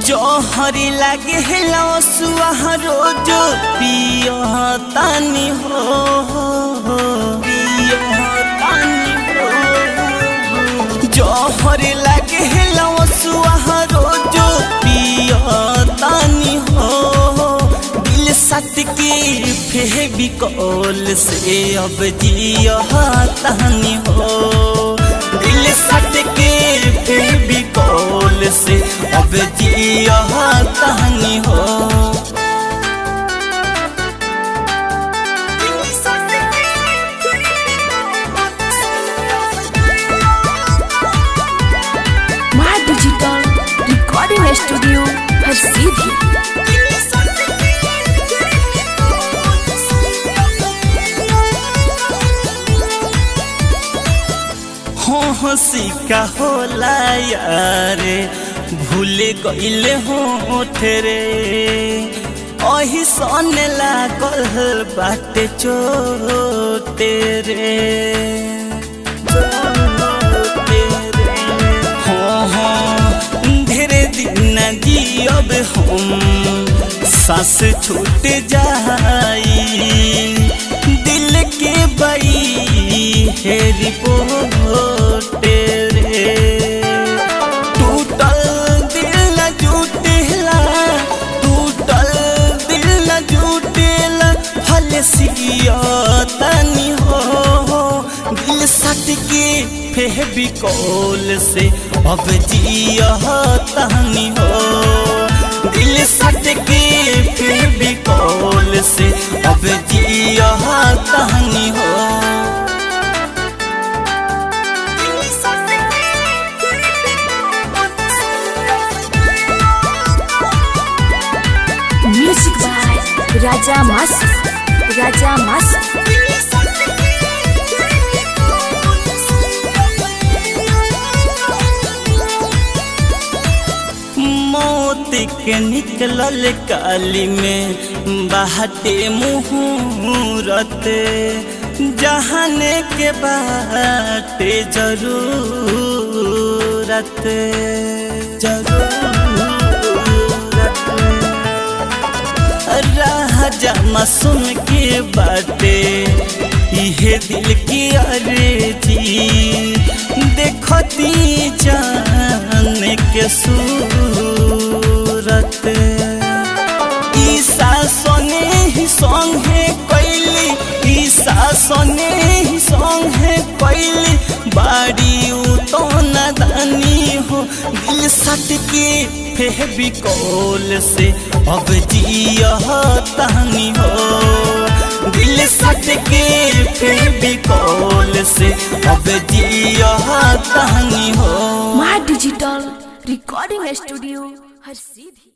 जोहरी लागे लसुआ रोज पियो तानी हो जोहरी लागे लसुआ रोज पियो तानी हो दिल सट के फेविकोल से अब जियो तानी हो दिल सट के फेविकोल से अब जिया तानी हो माँ डिजिटल रिकॉर्डिंग स्टूडियो हर सीधी हंसी का होला यारे भूले गईले होठ रे अही सने लागल बाटे चोटे रे ढेरे दिन जियब हम सांस छूट जाई दिल के बई है रिपोर्ट रे टूटल दिल न जुटेला टूटल दिल न जुटेला भले सिया तनी हो दिल सट के फेविकोल से अब जिया तनी हो दिल सट के फेविकोल से अब जिया तनी हो म्यूजिक बाय राजा मास मौत के निकलल काली में बाटे मुहूर्त जहाने के बाटे जरूरत राजा मासूम के बाटे इहे दिल की अर्जी देखती जाने के सूरत ईसा सोने ही सॉन्ग है कैली ईसा सोने ही सॉन्ग है कैली बाड़ी तो नदानी हो दिल सट के फेविकोल से अब जिया तानी हो दिल सट के फेविकोल से अब जिया तानी हो माँ डिजिटल रिकॉर्डिंग स्टूडियो हर सीधी।